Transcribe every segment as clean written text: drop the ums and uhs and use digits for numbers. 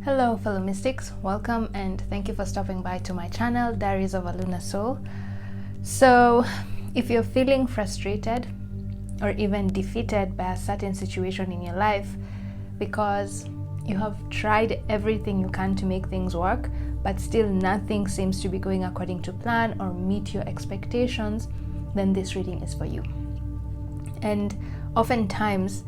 Hello fellow mystics, welcome and thank you for stopping by to my channel, Diaries of a Lunar Soul. So if you're feeling frustrated or even defeated by a certain situation in your life because you have tried everything you can to make things work, but still nothing seems to be going according to plan or meet your expectations, then this reading is for you. And oftentimes,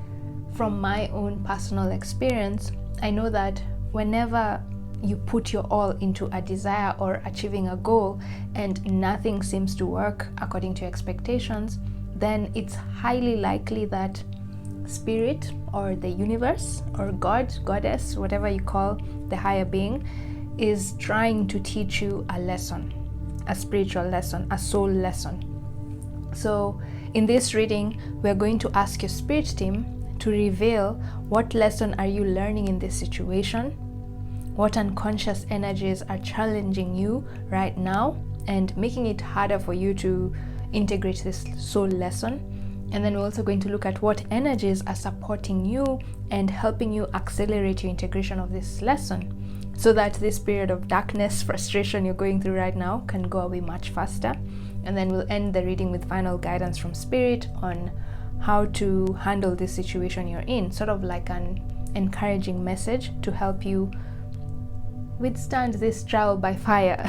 from my own personal experience, I know that whenever you put your all into a desire or achieving a goal and nothing seems to work according to expectations, then it's highly likely that spirit or the universe or God, goddess, whatever you call the higher being, is trying to teach you a lesson, a spiritual lesson, a soul lesson. So in this reading, we're going to ask your spirit team to reveal what lesson are you learning in this situation, what unconscious energies are challenging you right now and making it harder for you to integrate this soul lesson. And then we're also going to look at what energies are supporting you and helping you accelerate your integration of this lesson so that this period of darkness, frustration you're going through right now can go away much faster. And then we'll end the reading with final guidance from spirit on how to handle this situation you're in, sort of like an encouraging message to help you withstand this trial by fire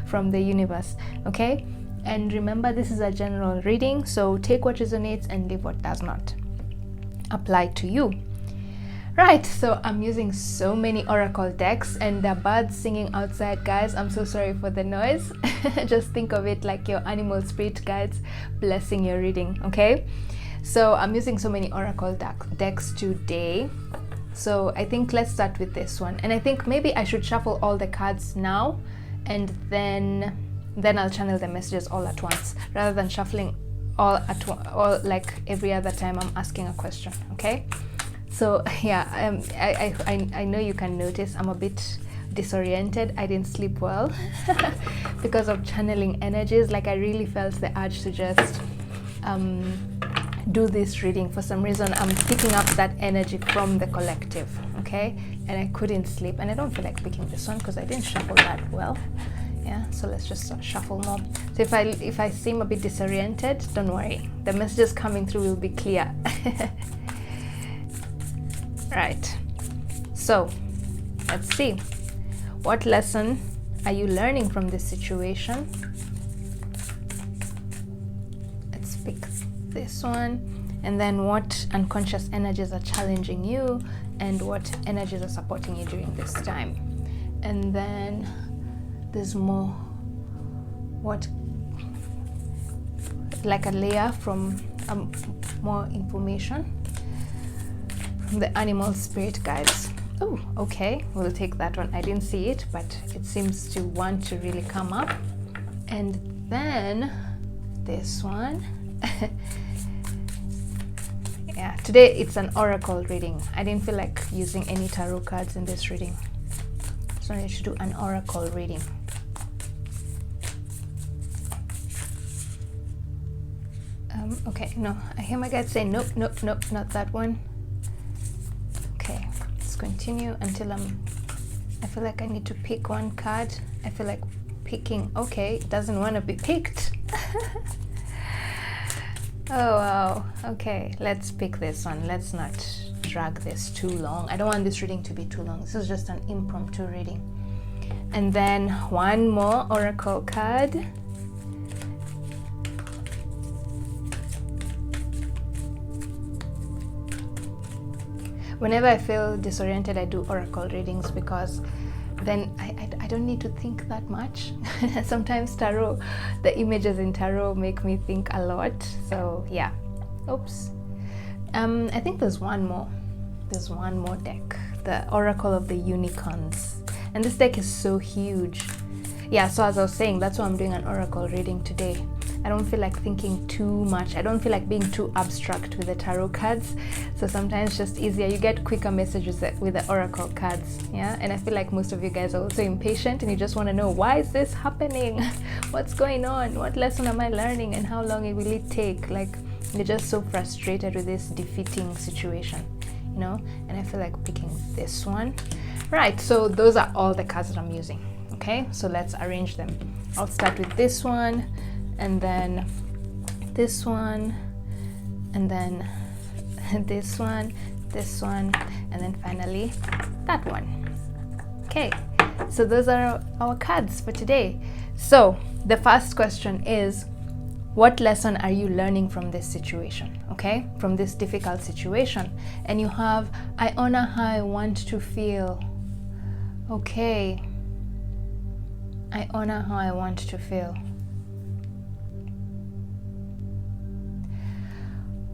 from the universe. Okay, and remember, this is a general reading, so take what resonates and leave what does not apply to you. Right, so I'm using so many oracle decks and the birds singing outside, guys. I'm so sorry for the noise. Just think of it like your animal spirit guides blessing your reading. Okay, so I'm using so many oracle decks today. So I think let's start with this one. And I think maybe I should shuffle all the cards now and then I'll channel the messages all at once rather than shuffling all like every other time I'm asking a question. Okay? So yeah, I know you can notice I'm a bit disoriented. I didn't sleep well because of channeling energies. Like I really felt the urge to just do this reading. For some reason I'm picking up that energy from the collective, okay, and I couldn't sleep, and I don't feel like picking this one because I didn't shuffle that well. Yeah, so let's just shuffle more. So if I seem a bit disoriented, don't worry, the messages coming through will be clear. Right, so let's see, what lesson are you learning from this situation? Let's pick this one, and then what unconscious energies are challenging you and what energies are supporting you during this time. And then there's more, what, like a layer from more information from the animal spirit guides. Oh, okay, we'll take that one. I didn't see it, but it seems to want to really come up. And then this one. Yeah, today it's an oracle reading. I didn't feel like using any tarot cards in this reading, so I need to do an oracle reading. Okay, no, I hear my guide say nope, not that one. Okay, let's continue until I feel like I need to pick one card. I feel like picking, okay, it doesn't want to be picked. Oh wow, okay, let's pick this one. Let's not drag this too long. I don't want this reading to be too long. This is just an impromptu reading. And then one more oracle card. Whenever I feel disoriented, I do oracle readings because then I don't need to think that much. Sometimes tarot, the images in tarot make me think a lot. So yeah, oops. I think there's one more deck, the Oracle of the Unicorns, and this deck is so huge. Yeah, so as I was saying, that's why I'm doing an oracle reading today. I don't feel like thinking too much. I don't feel like being too abstract with the tarot cards. So sometimes it's just easier. You get quicker messages with the oracle cards. Yeah, and I feel like most of you guys are also impatient and you just want to know, why is this happening? What's going on? What lesson am I learning? And how long will it take? Like, you're just so frustrated with this defeating situation, you know? And I feel like picking this one. Right, so those are all the cards that I'm using. Okay, so let's arrange them. I'll start with this one, and then this one, and then this one, and then finally that one. Okay, so those are our cards for today. So the first question is, what lesson are you learning from this situation? Okay, from this difficult situation. And you have, I honor how I want to feel. Okay, I honor how I want to feel.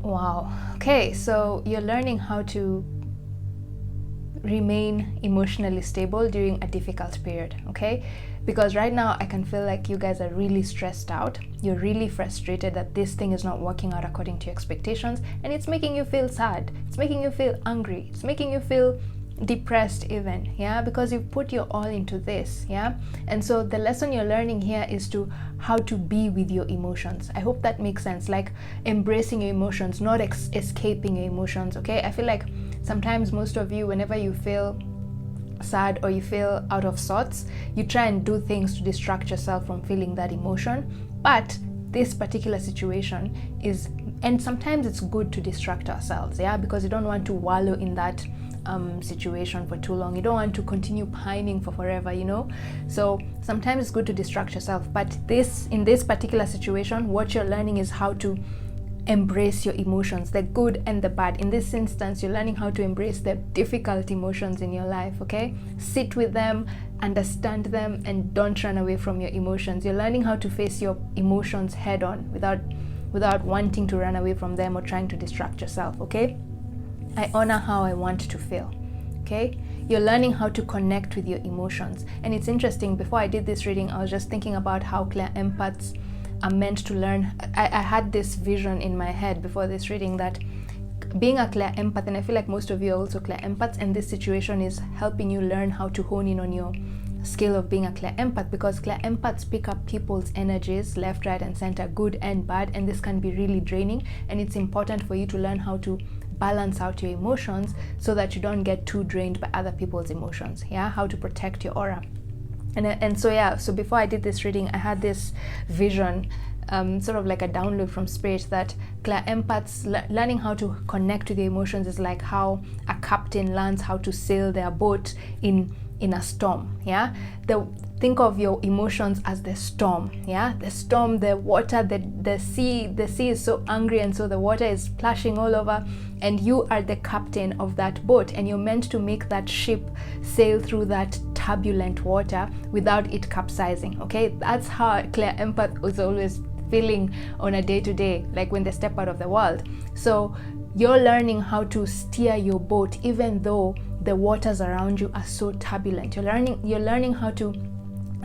Wow. Okay, so you're learning how to remain emotionally stable during a difficult period, okay? Because right now I can feel like you guys are really stressed out. You're really frustrated that this thing is not working out according to your expectations, and it's making you feel sad. It's making you feel angry. It's making you feel depressed even, yeah, because you've put your all into this, yeah. And so the lesson you're learning here is to how to be with your emotions. I hope that makes sense, like embracing your emotions, not escaping your emotions. Okay, I feel like sometimes most of you, whenever you feel sad or you feel out of sorts, you try and do things to distract yourself from feeling that emotion. But this particular situation is, and sometimes it's good to distract ourselves, yeah, because you don't want to wallow in that situation for too long. You don't want to continue pining for forever, you know. So sometimes it's good to distract yourself, but in this particular situation, what you're learning is how to embrace your emotions, the good and the bad. In this instance, you're learning how to embrace the difficult emotions in your life. Okay, sit with them, understand them, and don't run away from your emotions. You're learning how to face your emotions head on without wanting to run away from them or trying to distract yourself. Okay, I honor how I want to feel. Okay, you're learning how to connect with your emotions. And it's interesting, before I did this reading, I was just thinking about how clear empaths are meant to learn. I had this vision in my head before this reading that being a clear empath, and I feel like most of you are also clear empaths, and this situation is helping you learn how to hone in on your skill of being a clear empath, because clear empaths pick up people's energies left, right, and center, good and bad, and this can be really draining. And it's important for you to learn how to balance out your emotions so that you don't get too drained by other people's emotions. Yeah, how to protect your aura. And so yeah, so before I did this reading, I had this vision, sort of like a download from spirit, that clear empaths learning how to connect with your emotions is like how a captain learns how to sail their boat in a storm. Yeah, think of your emotions as the storm. Yeah, the storm, the water, the sea is so angry, and so the water is splashing all over, and you are the captain of that boat, and you're meant to make that ship sail through that turbulent water without it capsizing. Okay, that's how a clear empath is always feeling on a day-to-day, like when they step out of the world. So you're learning how to steer your boat even though the waters around you are so turbulent. You're learning how to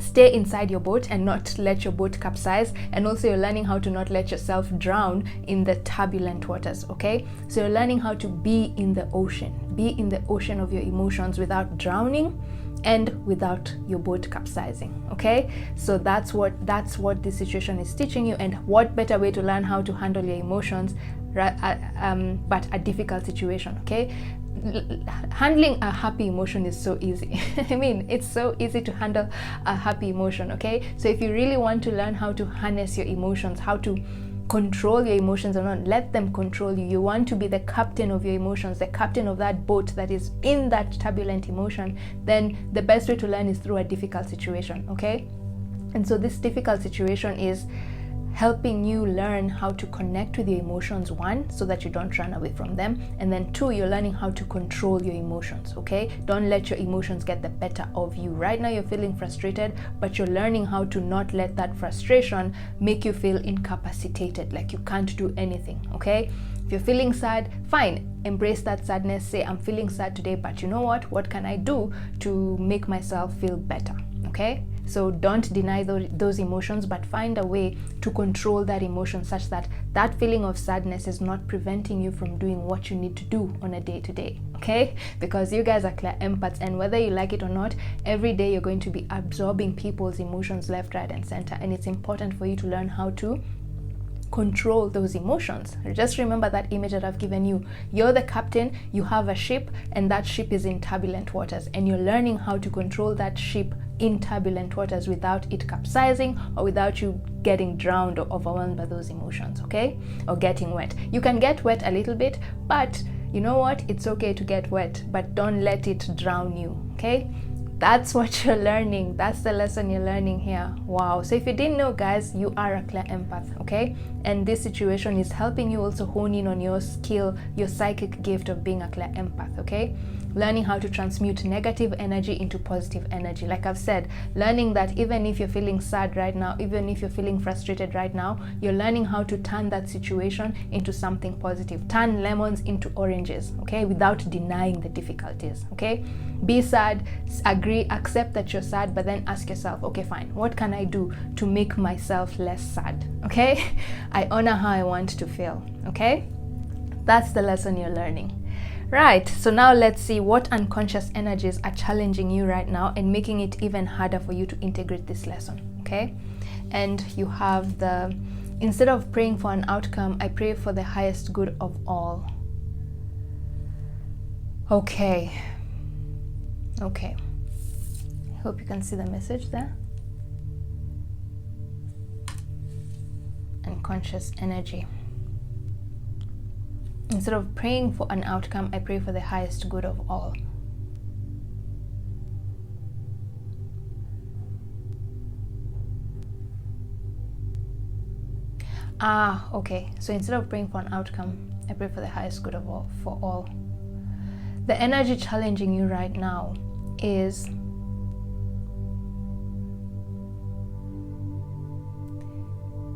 stay inside your boat and not let your boat capsize, and also you're learning how to not let yourself drown in the turbulent waters. Okay, so you're learning how to be in the ocean of your emotions without drowning and without your boat capsizing. Okay, so that's what this situation is teaching you. And what better way to learn how to handle your emotions but a difficult situation. Okay, handling a happy emotion is so easy. I mean, it's so easy to handle a happy emotion. Okay, so if you really want to learn how to harness your emotions, how to control your emotions and not let them control you, you want to be the captain of your emotions, the captain of that boat that is in that turbulent emotion, then the best way to learn is through a difficult situation. Okay, and so this difficult situation is helping you learn how to connect with your emotions, one, so that you don't run away from them, and then two, you're learning how to control your emotions. Okay, don't let your emotions get the better of you. Right now you're feeling frustrated, but you're learning how to not let that frustration make you feel incapacitated, like you can't do anything. Okay, if you're feeling sad, fine, embrace that sadness. Say, I'm feeling sad today, but you know what can I do to make myself feel better? Okay, so don't deny those emotions, but find a way to control that emotion such that that feeling of sadness is not preventing you from doing what you need to do on a day-to-day. Okay, because you guys are clear empaths, and whether you like it or not, every day you're going to be absorbing people's emotions left, right, and center, and it's important for you to learn how to control those emotions. Just remember that image that I've given you. You're the captain, you have a ship, and that ship is in turbulent waters, and you're learning how to control that ship in turbulent waters without it capsizing or without you getting drowned or overwhelmed by those emotions, okay? Or getting wet. You can get wet a little bit, but you know what? It's okay to get wet, but don't let it drown you, okay? That's what you're learning. That's the lesson you're learning here. Wow. So if you didn't know, guys, you are a clear empath, okay? And this situation is helping you also hone in on your skill, your psychic gift of being a clear empath, okay? Learning how to transmute negative energy into positive energy. Like I've said, learning that even if you're feeling sad right now, even if you're feeling frustrated right now, you're learning how to turn that situation into something positive. Turn lemons into oranges, okay? Without denying the difficulties, okay? Be sad, agree, accept that you're sad, but then ask yourself, okay, fine, what can I do to make myself less sad, okay? I honor how I want to feel, okay? That's the lesson you're learning. Right, so now let's see what unconscious energies are challenging you right now and making it even harder for you to integrate this lesson, okay? And you have the, instead of praying for an outcome, I pray for the highest good of all. Okay. Okay. I hope you can see the message there. Unconscious energy. Instead of praying for an outcome, I pray for the highest good of all. Okay. So instead of praying for an outcome, I pray for the highest good of all, for all. The energy challenging you right now is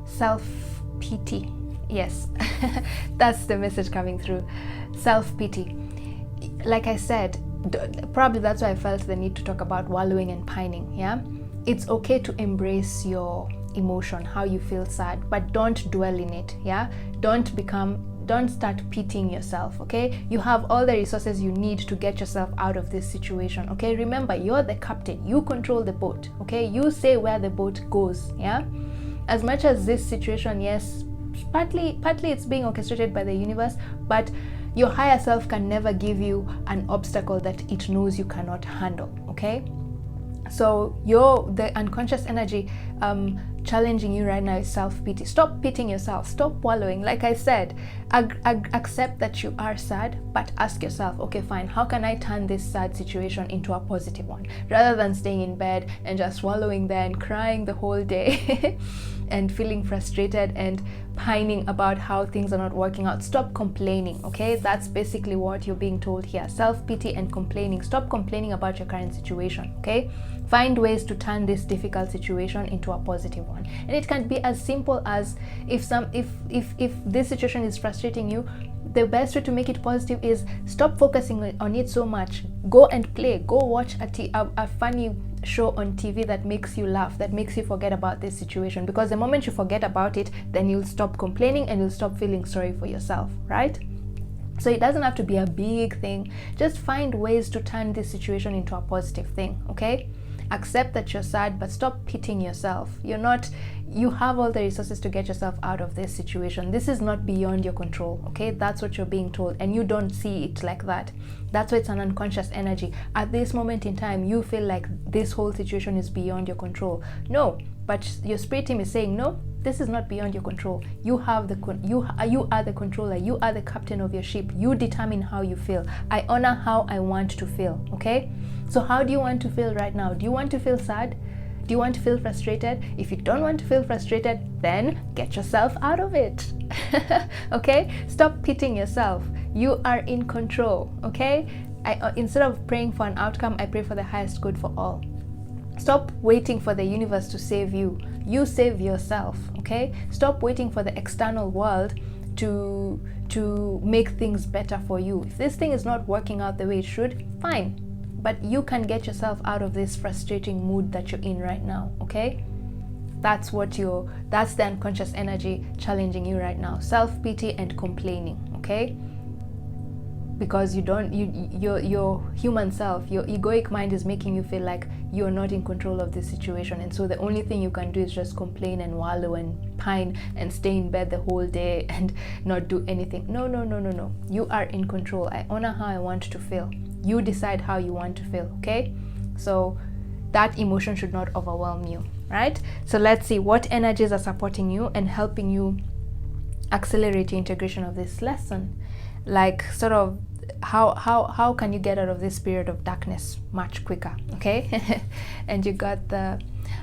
self-pity. Yes, that's the message coming through. Self-pity. Like I said, probably that's why I felt the need to talk about wallowing and pining, yeah? It's okay to embrace your emotion, how you feel sad, but don't dwell in it, yeah? Don't start pitying yourself, okay? You have all the resources you need to get yourself out of this situation, okay? Remember, you're the captain. You control the boat, okay? You say where the boat goes, yeah? As much as this situation, yes, partly it's being orchestrated by the universe, but your higher self can never give you an obstacle that it knows you cannot handle, okay? So the unconscious energy challenging you right now is self-pity. Stop pitying yourself. Stop wallowing. Like I said, accept that you are sad, but ask yourself, okay, fine, how can I turn this sad situation into a positive one? Rather than staying in bed and just wallowing there and crying the whole day and feeling frustrated and pining about how things are not working out. Stop complaining, okay? That's basically what you're being told here. Self-pity and complaining. Stop complaining about your current situation, okay? Find ways to turn this difficult situation into a positive one. And it can be as simple as if this situation is frustrating you, the best way to make it positive is stop focusing on it so much. Go and play. Go watch a funny show on TV that makes you laugh, that makes you forget about this situation. Because the moment you forget about it, then you'll stop complaining and you'll stop feeling sorry for yourself, right? So it doesn't have to be a big thing. Just find ways to turn this situation into a positive thing, okay? Accept that you're sad, but stop pitying yourself. You have all the resources to get yourself out of this situation. This is not beyond your control, okay? That's what you're being told, and you don't see it like that. That's why it's an unconscious energy. At this moment in time, you feel like this whole situation is beyond your control. No, but your spirit team is saying, no, this is not beyond your control. You are the controller. You are the captain of your ship. You determine how you feel. I honor how I want to feel, okay? So how do you want to feel right now? Do you want to feel sad? Do you want to feel frustrated? If you don't want to feel frustrated, then get yourself out of it. Okay? Stop pitying yourself. You are in control, okay? Instead of praying for an outcome, I pray for the highest good for all. Stop waiting for the universe to save you. You save yourself, okay? Stop waiting for the external world to make things better for you. If this thing is not working out the way it should, fine. But you can get yourself out of this frustrating mood that you're in right now, okay? That's the unconscious energy challenging you right now. Self-pity and complaining, okay? because your human self, your egoic mind is making you feel like you're not in control of this situation, and so the only thing you can do is just complain and wallow and pine and stay in bed the whole day and not do anything. No, you are in control. I honor how I want to feel. You decide how you want to feel, okay? So that emotion should not overwhelm you, right? So let's see what energies are supporting you and helping you accelerate your integration of this lesson. Like, sort of, how can you get out of this period of darkness much quicker, okay? And you got the,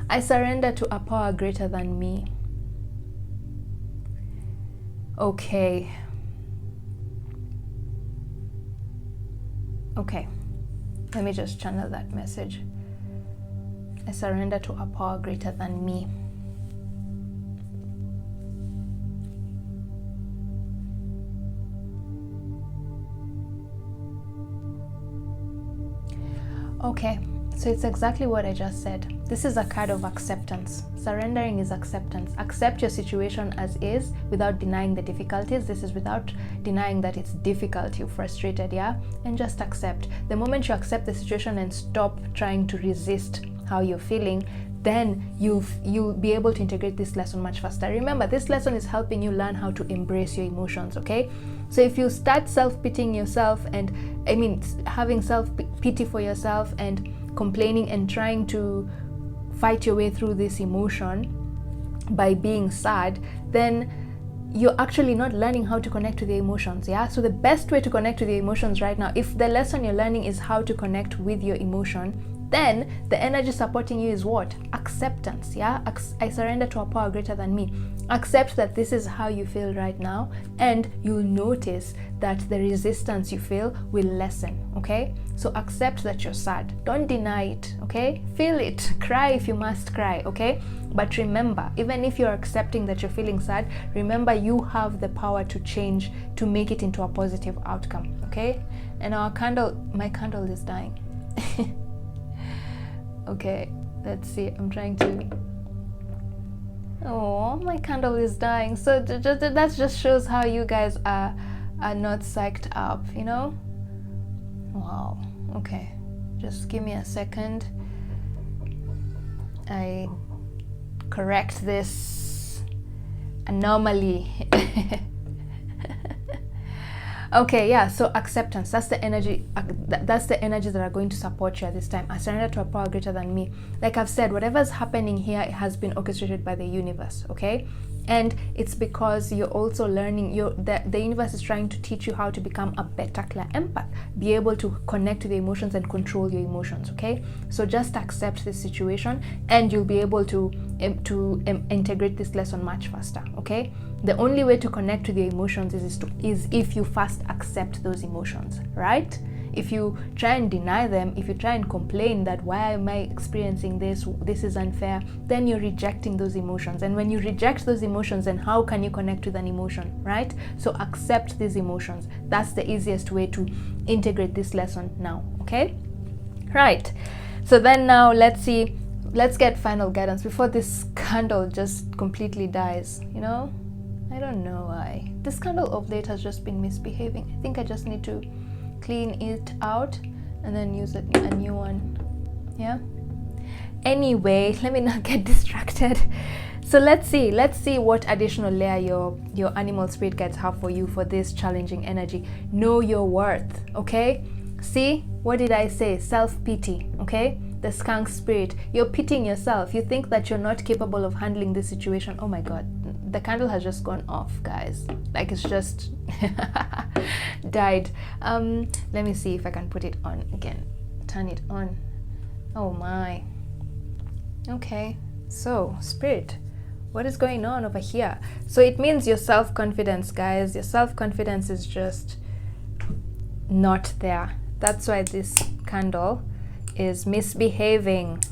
I surrender to a power greater than me. Okay, let me just channel that message. I surrender to a power greater than me. Okay, so it's exactly what I just said. This is a card of acceptance. Surrendering is acceptance. Accept your situation as is without denying the difficulties. This is without denying that it's difficult, you're frustrated, yeah? And just accept. The moment you accept the situation and stop trying to resist how you're feeling, then you'll be able to integrate this lesson much faster. Remember, this lesson is helping you learn how to embrace your emotions, okay? So if you start self-pitying yourself, and having self-pity for yourself and complaining and trying to fight your way through this emotion by being sad, then you're actually not learning how to connect to the emotions, yeah? So the best way to connect to the emotions right now, if the lesson you're learning is how to connect with your emotion, then the energy supporting you is what? Acceptance, yeah? I surrender to a power greater than me. Accept that this is how you feel right now, and you'll notice that the resistance you feel will lessen, okay? So accept that you're sad. Don't deny it, okay? Feel it. Cry if you must cry, okay? But remember, even if you're accepting that you're feeling sad, remember you have the power to change, to make it into a positive outcome, okay? And my candle is dying. Okay, let's see. I'm trying to. Oh, my candle is dying. So that just shows how you guys are not psyched up, you know? Wow. Okay, just give me a second. I correct this anomaly. Okay, yeah, so acceptance, that's the energy, that's the energies that are going to support you at this time. I surrender to a power greater than me. Like I've said, whatever's happening here has been orchestrated by the universe, okay? And it's because you're also learning, the universe is trying to teach you how to become a better clear empath, be able to connect to the emotions and control your emotions, okay? So just accept this situation and you'll be able to integrate this lesson much faster, okay? The only way to connect to the emotions is if you first accept those emotions, right? If you try and deny them, if you try and complain that why am I experiencing this is unfair, then you're rejecting those emotions. And when you reject those emotions, then how can you connect with an emotion, right? So accept these emotions. That's the easiest way to integrate this lesson now, okay? Right. So then now let's get final guidance before this candle just completely dies, you know? I don't know why. This candle of late has just been misbehaving. I think I just need to clean it out and then use a new one, yeah? Anyway, let me not get distracted. So let's see what additional layer your animal spirit guides have for you for this challenging energy. Know your worth, okay? See, what did I say? Self-pity, okay? The skunk spirit. You're pitying yourself. You think that you're not capable of handling this situation. Oh my god, the candle has just gone off, guys. Like it's just died. Let me see if I can put it on again. Turn it on. Oh my. Okay, so spirit, what is going on over here? So it means your self-confidence, guys. Your self-confidence is just not there. That's why this candle is misbehaving,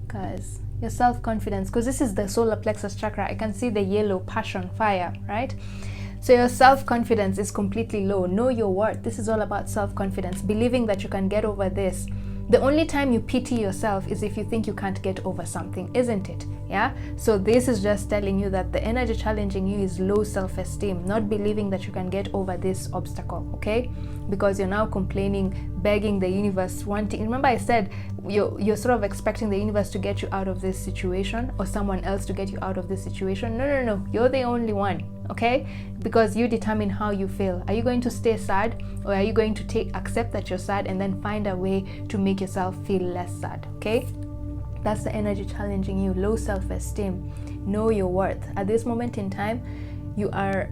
guys. Your self-confidence, because this is the solar plexus chakra. I can see the yellow passion, fire, right? So your self-confidence is completely low. Know your worth. This is all about self-confidence, believing that you can get over this, The only time you pity yourself is if you think you can't get over something, isn't it? Yeah. So this is just telling you that the energy challenging you is low self-esteem, not believing that you can get over this obstacle, okay? Because you're now complaining, begging the universe, wanting. Remember I said you're sort of expecting the universe to get you out of this situation, or someone else to get you out of this situation. No, you're the only one, okay? Because you determine how you feel. Are you going to stay sad, or are you going to accept that you're sad and then find a way to make yourself feel less sad, okay? That's the energy challenging you. Low self-esteem. Know your worth. At this moment in time, you are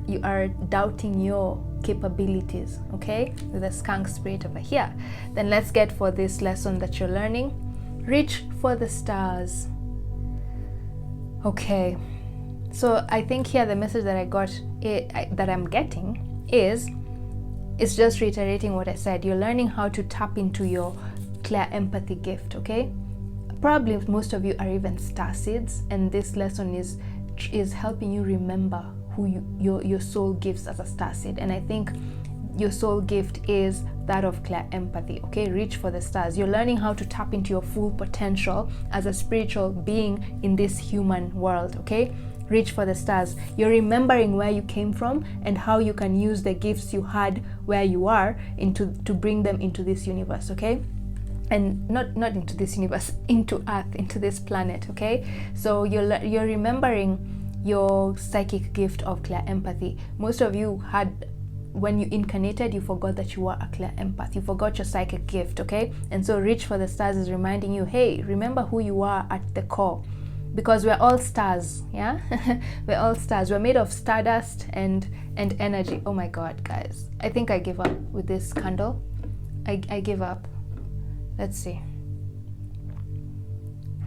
doubting your capabilities, okay? With the skunk spirit over here. Then let's get for this lesson that you're learning. Reach for the stars. Okay. So I think here the message that that I'm getting is, it's just reiterating what I said. You're learning how to tap into your clear empathy gift, okay? Probably most of you are even star seeds, and this lesson is helping you remember who your soul gives as a star seed. And I think your soul gift is that of clear empathy, okay? Reach for the stars. You're learning how to tap into your full potential as a spiritual being in this human world, okay? Reach for the stars. You're remembering where you came from and how you can use the gifts you had where you are to bring them into this universe, okay? And not into this universe, into Earth, into this planet, okay? So you're remembering your psychic gift of clear empathy. Most of you had, when you incarnated, you forgot that you were a clear empath. You forgot your psychic gift, okay? And so Reach for the Stars is reminding you, hey, remember who you are at the core. Because we're all stars, yeah? We're all stars. We're made of stardust and energy. Oh my God, guys. I think I give up with this candle. I give up. Let's see.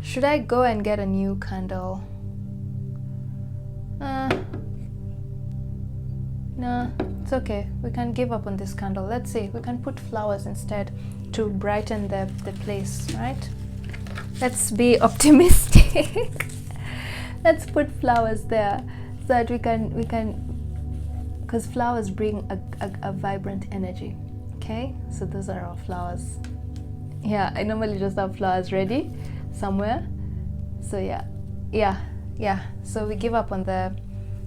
Should I go and get a new candle? No, it's okay. We can give up on this candle. Let's see. We can put flowers instead to brighten the place, right? Let's be optimistic. Let's put flowers there so that we can, because flowers bring a vibrant energy. Okay, so those are our flowers. Yeah, I normally just have flowers ready somewhere. So yeah. So we give up on the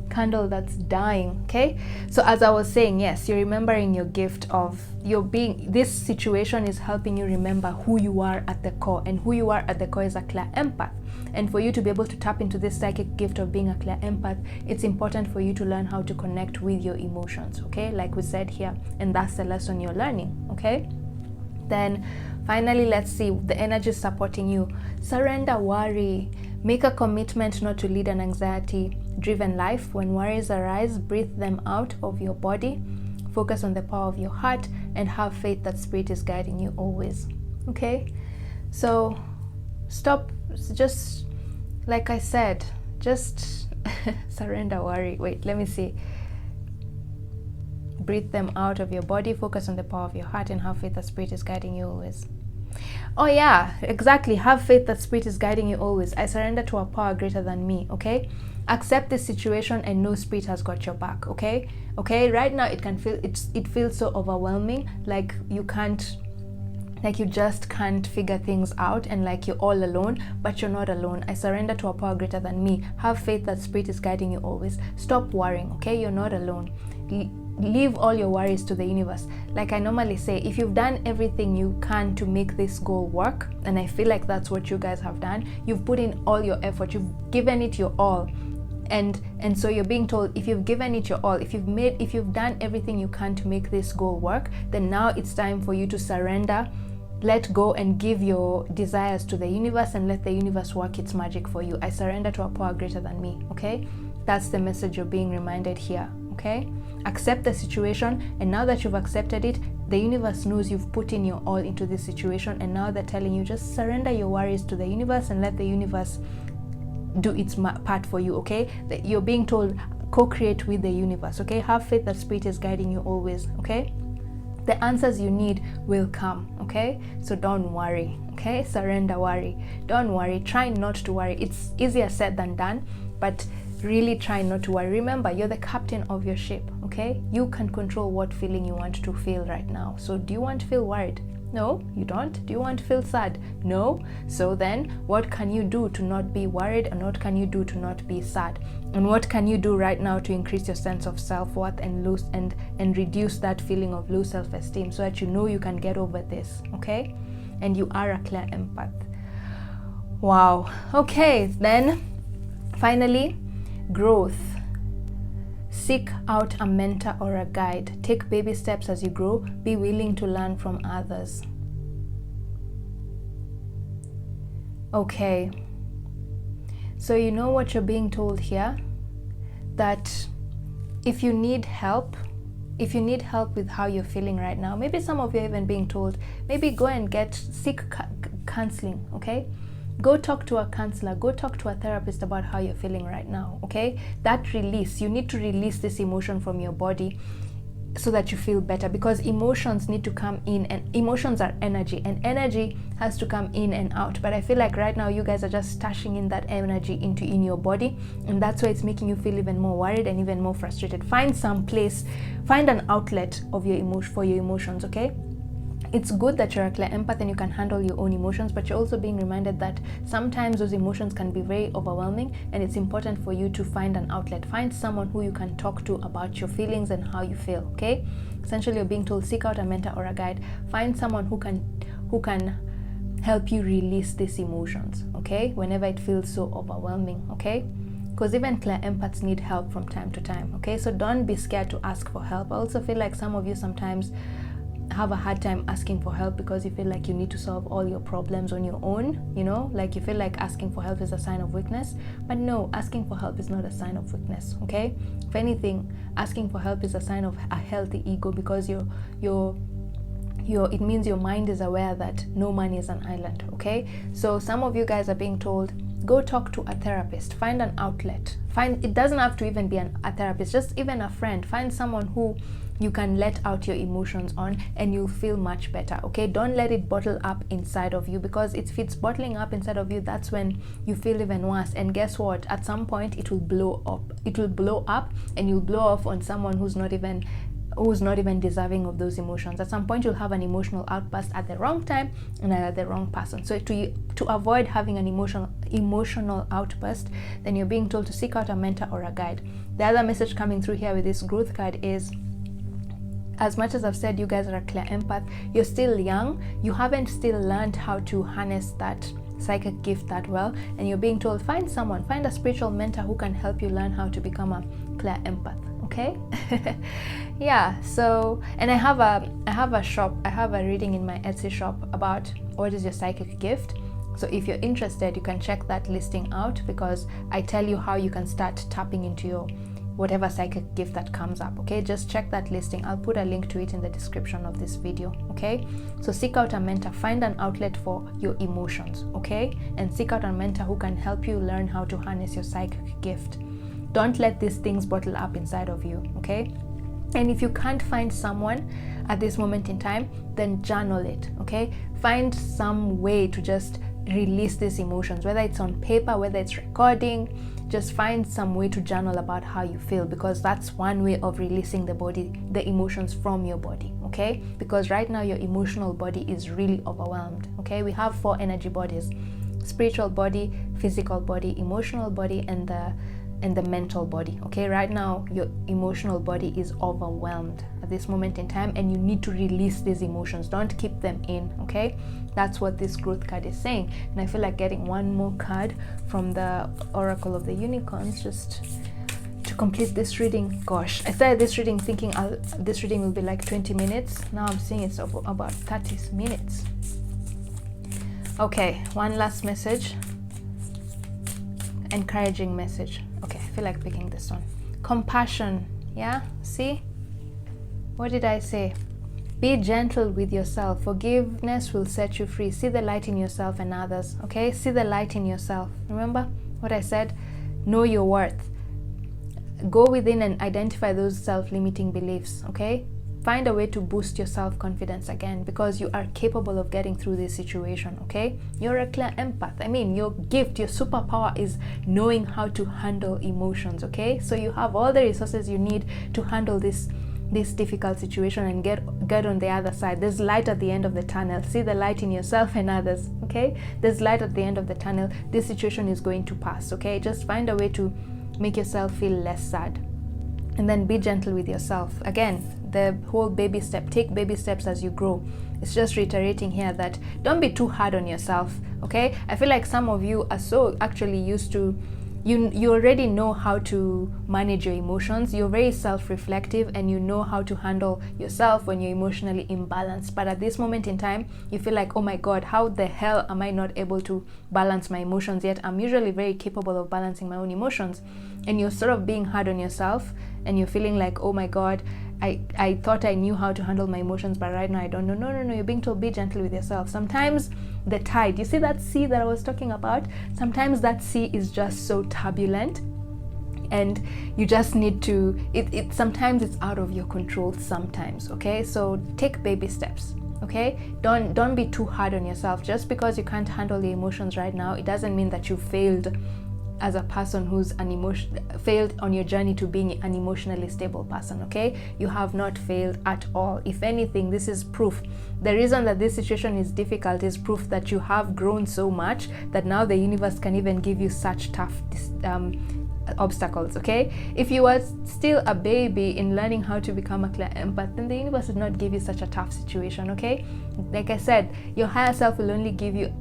candle that's dying, okay? So as I was saying, yes, you're remembering your gift of your being. This situation is helping you remember who you are at the core, and who you are at the core is a clear empath. And for you to be able to tap into this psychic gift of being a clear empath, it's important for you to learn how to connect with your emotions, okay? Like we said here, and that's the lesson you're learning, okay? Then finally, let's see the energy supporting you. Surrender worry. Make a commitment not to lead an anxiety-driven life. When worries arise, breathe them out of your body. Focus on the power of your heart and have faith that Spirit is guiding you always. Okay? So stop, just like I said, just surrender worry. Wait, let me see. Breathe them out of your body. Focus on the power of your heart and have faith that Spirit is guiding you always. Oh yeah, exactly. Have faith that Spirit is guiding you always. I surrender to a power greater than me, okay? Accept this situation and know Spirit has got your back, okay? Okay, right now it feels so overwhelming, like you just can't figure things out, and like you're all alone, but you're not alone. I surrender to a power greater than me. Have faith that Spirit is guiding you always. Stop worrying, okay? You're not alone. Leave all your worries to the universe. Like I normally say, if you've done everything you can to make this goal work, and I feel like that's what you guys have done, you've put in all your effort, you've given it your all, and so you're being told, if you've given it your all, if you've done everything you can to make this goal work, then now it's time for you to surrender, let go, and give your desires to the universe, and let the universe work its magic for you. I surrender to a power greater than me, okay? That's the message you're being reminded here, okay? Accept the situation, and now that you've accepted it, the universe knows you've put in your all into this situation, and now they're telling you, just surrender your worries to the universe and let the universe do its part for you, okay? That you're being told, co-create with the universe, okay? Have faith that Spirit is guiding you always, okay? The answers you need will come, okay? So don't worry, okay? Surrender worry. Don't worry. Try not to worry. It's easier said than done, but really try not to worry. Remember, you're the captain of your ship, okay? You can control what feeling you want to feel right now. So do you want to feel worried? No, you don't. Do you want to feel sad? No. So then what can you do to not be worried, and what can you do to not be sad? And what can you do right now to increase your sense of self-worth and reduce that feeling of low self-esteem, so that you know you can get over this, okay? And you are a clear empath. Wow. Okay, then finally, growth. Seek out a mentor or a guide. Take baby steps as you grow. Be willing to learn from others. Okay. So you know what you're being told here? That if you need help with how you're feeling right now, maybe some of you are even being told, maybe go and seek counseling, okay? Go talk to a counselor, go talk to a therapist about how you're feeling right now, okay? That release, you need to release this emotion from your body so that you feel better, because emotions need to come in, and emotions are energy, and energy has to come in and out. But I feel like right now you guys are just stashing in that energy in your body, and that's why it's making you feel even more worried and even more frustrated. Find some place, find an outlet of your for your emotions, okay? It's good that you're a clear empath and you can handle your own emotions, but you're also being reminded that sometimes those emotions can be very overwhelming, and it's important for you to find an outlet. Find someone who you can talk to about your feelings and how you feel, okay? Essentially, you're being told, seek out a mentor or a guide. Find someone who can help you release these emotions, okay? Whenever it feels so overwhelming, okay? Because even clear empaths need help from time to time, okay? So don't be scared to ask for help. I also feel like some of you sometimes have a hard time asking for help because you feel like you need to solve all your problems on your own, you know, like you feel like asking for help is a sign of weakness. But no, asking for help is not a sign of weakness, okay? If anything, asking for help is a sign of a healthy ego, because it means your mind is aware that no man is an island, okay? So some of you guys are being told, go talk to a therapist, find an outlet. It doesn't have to even be a therapist, just even a friend. Find someone who you can let out your emotions on, and you'll feel much better, okay? Don't let it bottle up inside of you, because if it's bottling up inside of you, that's when you feel even worse. And guess what? At some point it will blow up. It will blow up, and you'll blow off on someone who's not even deserving of those emotions. At some point you'll have an emotional outburst at the wrong time and at the wrong person. So to avoid having an emotional outburst, then you're being told to seek out a mentor or a guide. The other message coming through here with this growth card is, as much as I've said you guys are a clear empath, you're still young. You haven't still learned how to harness that psychic gift that well, and you're being told, find a spiritual mentor who can help you learn how to become a clear empath, okay? Yeah, so, and I have a reading in my Etsy shop about what is your psychic gift. So if you're interested, you can check that listing out, because I tell you how you can start tapping into your whatever psychic gift that comes up, okay? Just check that listing. I'll put a link to it in the description of this video, okay? So seek out a mentor, find an outlet for your emotions, okay? And seek out a mentor who can help you learn how to harness your psychic gift. Don't let these things bottle up inside of you, okay? And if you can't find someone at this moment in time, then journal it, okay? Find some way to just release these emotions, whether it's on paper, whether it's recording. Just find some way to journal about how you feel, because that's one way of releasing the emotions from your body, okay? Because right now your emotional body is really overwhelmed, okay? We have 4 energy bodies: spiritual body, physical body, emotional body, and the mental body, okay? Right now your emotional body is overwhelmed at this moment in time, and you need to release these emotions. Don't keep them in, okay? That's what this growth card is saying. And I feel like getting one more card from the Oracle of the Unicorns just to complete this reading. Gosh, I started this reading thinking this reading will be like 20 minutes. Now I'm seeing it's about 30 minutes. Okay, one last message. Encouraging message. Okay, I feel like picking this one. Compassion. Yeah, see? What did I say? Be gentle with yourself. Forgiveness will set you free. See the light in yourself and others, okay? See the light in yourself. Remember what I said? Know your worth. Go within and identify those self-limiting beliefs, okay? Find a way to boost your self-confidence again, because you are capable of getting through this situation, okay? You're a clear empath. I mean, your gift, your superpower is knowing how to handle emotions, okay? So you have all the resources you need to handle this difficult situation and get on the other side. There's light at the end of the tunnel. See the light in yourself and others, okay? There's light at the end of the tunnel. This situation is going to pass, okay? Just find a way to make yourself feel less sad. And then be gentle with yourself. Again, the whole baby step, take baby steps as you grow. It's just reiterating here that don't be too hard on yourself, okay? I feel like some of you are so actually used to, you already know how to manage your emotions. You're very self-reflective and you know how to handle yourself when you're emotionally imbalanced. But at this moment in time, you feel like, oh my God, how the hell am I not able to balance my emotions yet? I'm usually very capable of balancing my own emotions. And you're sort of being hard on yourself and you're feeling like, oh my God, I thought I knew how to handle my emotions, but right now I don't know. No, you're being told be gentle with yourself. Sometimes the tide, you see that sea that I was talking about? Sometimes that sea is just so turbulent and you just need to, sometimes it's out of your control sometimes, okay? So take baby steps, okay? Don't be too hard on yourself. Just because you can't handle the emotions right now, it doesn't mean that you failed as a person who's failed on your journey to being an emotionally stable person, okay? You have not failed at all. If anything, this is proof. The reason that this situation is difficult is proof that you have grown so much that now the universe can even give you such tough obstacles, okay? If you were still a baby in learning how to become a clear empath, then the universe would not give you such a tough situation, okay? Like I said, your higher self will only give you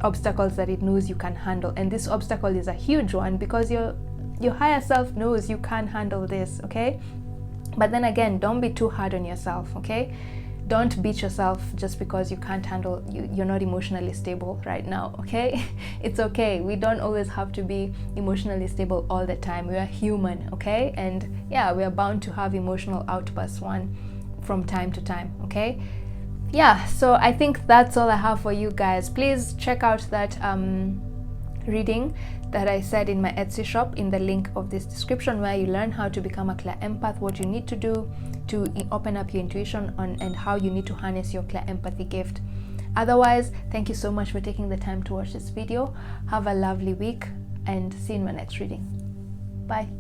obstacles that it knows you can handle, and this obstacle is a huge one because your higher self knows you can handle this, okay? But then again, don't be too hard on yourself, okay? Don't beat yourself just because you can't handle, you're not emotionally stable right now, okay? It's okay. We don't always have to be emotionally stable all the time. We are human, okay? And yeah, we are bound to have emotional outbursts from time to time, okay? Yeah, so I think that's all I have for you guys. Please check out that reading that I said in my Etsy shop in the link of this description, where you learn how to become a clear empath, what you need to do to open up your intuition and how you need to harness your clear empathy gift. Otherwise, thank you so much for taking the time to watch this video. Have a lovely week and see you in my next reading. Bye.